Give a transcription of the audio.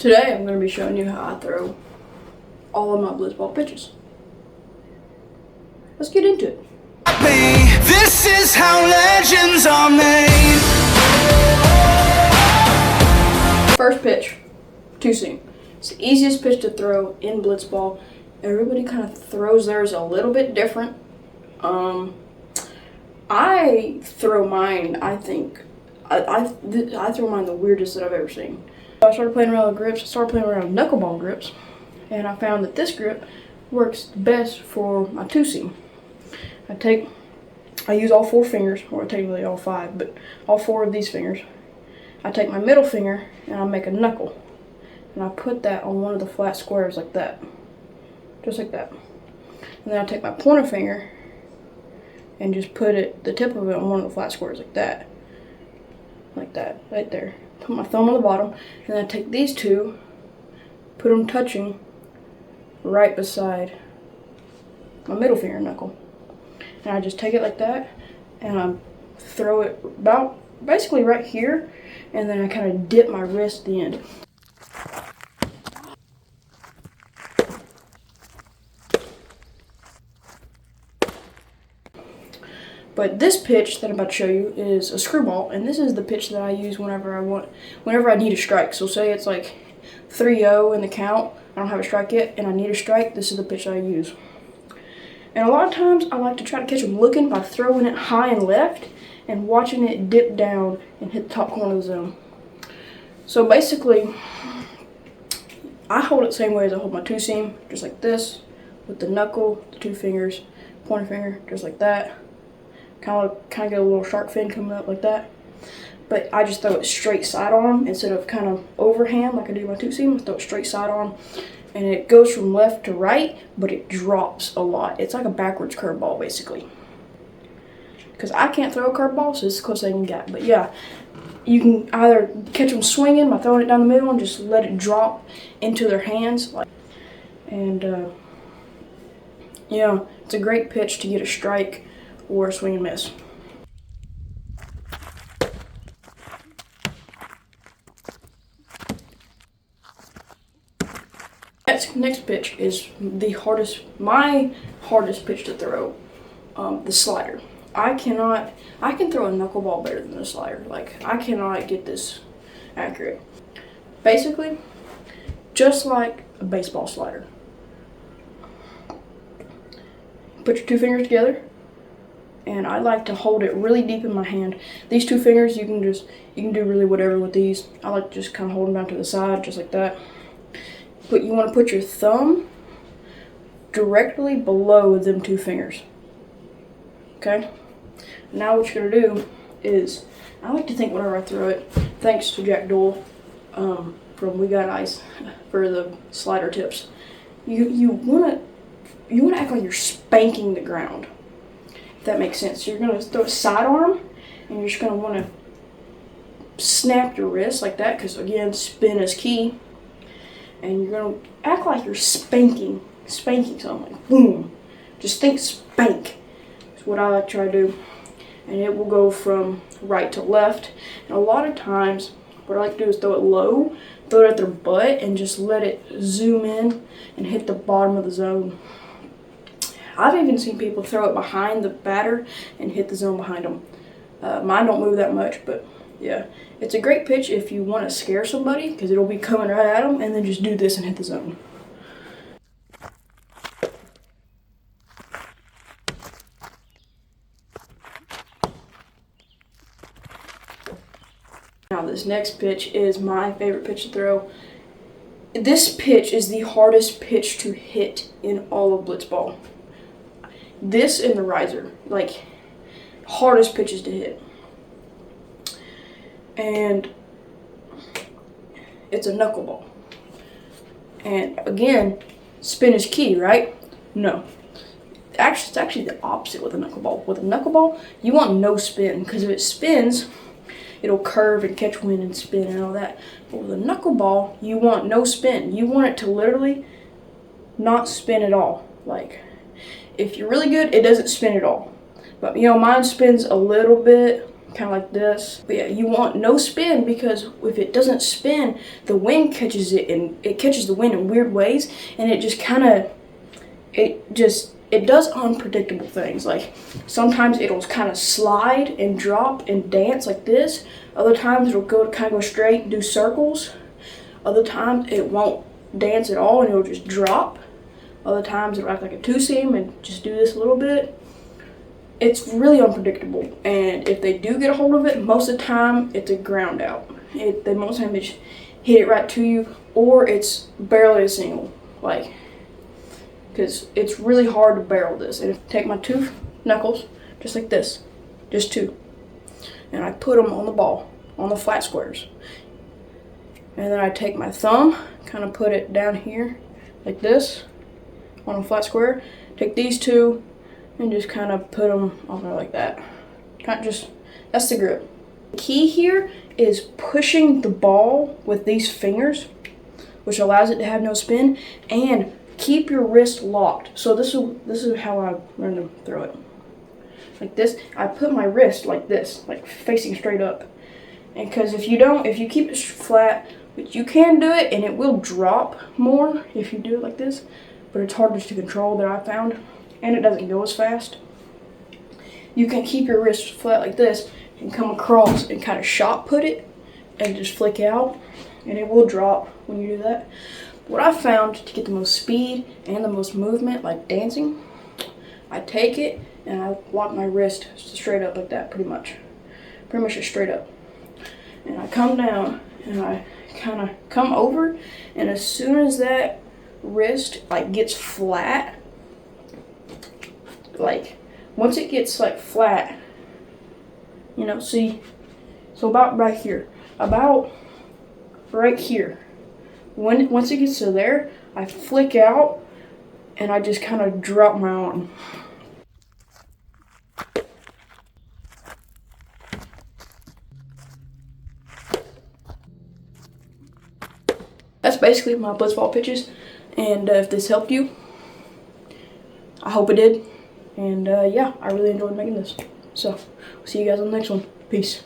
Today I'm going to be showing you how I throw all of my blitzball pitches. Let's get into it. This is how legends are made. First pitch, two seam. It's the easiest pitch to throw in blitzball. Everybody kind of throws theirs a little bit different. I throw mine, I think, I throw mine the weirdest that I've ever seen. I started playing around with grips, I started playing around with knuckleball grips, and I found that this grip works best for my two seam. I use all four fingers, or technically all five, but all four of these fingers. I take my middle finger and I make a knuckle, and I put that on one of the flat squares like that, just like that. And then I take my pointer finger and just put the tip of it on one of the flat squares like that, right there. Put my thumb on the bottom, and then I take these two, put them touching right beside my middle finger knuckle. And I just take it like that, and I throw it about basically right here, and then I kind of dip my wrist at the end. But this pitch that I'm about to show you is a screwball, and this is the pitch that I use whenever I need a strike. So say it's like 3-0 in the count, I don't have a strike yet, and I need a strike, this is the pitch I use. And a lot of times I like to try to catch them looking by throwing it high and left and watching it dip down and hit the top corner of the zone. So basically, I hold it the same way as I hold my two seam, just like this, with the knuckle, the two fingers, pointer finger, just like that. Kind of get a little shark fin coming up like that. But I just throw it straight sidearm instead of kind of overhand like I do my two seam. I throw it straight sidearm, and it goes from left to right, but it drops a lot. It's like a backwards curveball basically. Because I can't throw a curveball, so it's the closest I can get. But yeah, you can either catch them swinging by throwing it down the middle and just let it drop into their hands. And yeah, it's a great pitch to get a strike or a swing and miss. Next pitch is my hardest pitch to throw, the slider. I can throw a knuckleball better than a slider. Like, I cannot get this accurate. Basically, just like a baseball slider. Put your two fingers together, and I like to hold it really deep in my hand. These two fingers, you can do really whatever with these. I like to just kind of hold them down to the side, just like that. But you want to put your thumb directly below them two fingers. Okay? Now what you're going to do is, I like to think whenever I throw it, thanks to Jack Doyle from We Got Ice for the slider tips, you want to act like you're spanking the ground, if that makes sense. So you're going to throw a sidearm, and you're just going to want to snap your wrist like that, because again, spin is key. And you're going to act like you're spanking something, like boom. Just think spank. That's what I like to try to do. And it will go from right to left. And a lot of times, what I like to do is throw it low, throw it at their butt, and just let it zoom in and hit the bottom of the zone. I've even seen people throw it behind the batter and hit the zone behind them. Mine don't move that much, but yeah. It's a great pitch if you want to scare somebody, because it'll be coming right at them, and then just do this and hit the zone. Now this next pitch is my favorite pitch to throw. This pitch is the hardest pitch to hit in all of blitzball. This and the riser, like, hardest pitches to hit. And it's a knuckleball. And again, spin is key, right? No. It's actually the opposite with a knuckleball. With a knuckleball, you want no spin, because if it spins, it'll curve and catch wind and spin and all that. But with a knuckleball, you want no spin. You want it to literally not spin at all. Like, if you're really good, it doesn't spin at all. But, mine spins a little bit, kind of like this. But yeah, you want no spin, because if it doesn't spin, the wind catches it, and it catches the wind in weird ways, and it just kind of, it does unpredictable things. Like sometimes it'll kind of slide and drop and dance like this. Other times it'll kind of go straight and do circles. Other times it won't dance at all and it'll just drop. Other times it'll act like a two-seam and just do this a little bit. It's really unpredictable, and if they do get a hold of it, most of the time it's a ground out. Most of the time they just hit it right to you, or it's barely a single, like, because it's really hard to barrel this. And if I take my two knuckles, just like this, just two, and I put them on the ball, on the flat squares, and then I take my thumb, kind of put it down here, like this, on a flat square, take these two, and just kind of put them on there like that. That's the grip. The key here is pushing the ball with these fingers, which allows it to have no spin, and keep your wrist locked. So this is how I learned to throw it. Like this, I put my wrist like this, like facing straight up. And because if you keep it flat, which you can do it, and it will drop more if you do it like this, but it's harder to control that I found. And it doesn't go as fast. You can keep your wrist flat like this and come across and kind of shot put it and just flick out, and it will drop when you do that. What I found to get the most speed and the most movement, like dancing, I take it and I lock my wrist straight up like that, pretty much just straight up. And I come down and I kind of come over, and as soon as that wrist like gets flat, like once it gets like flat, you know, see, so about right here, once it gets to there, I flick out and I just kind of drop my arm. That's basically my blitzball pitches, and if this helped you, I hope it did. And yeah, I really enjoyed making this. So, see you guys on the next one. Peace.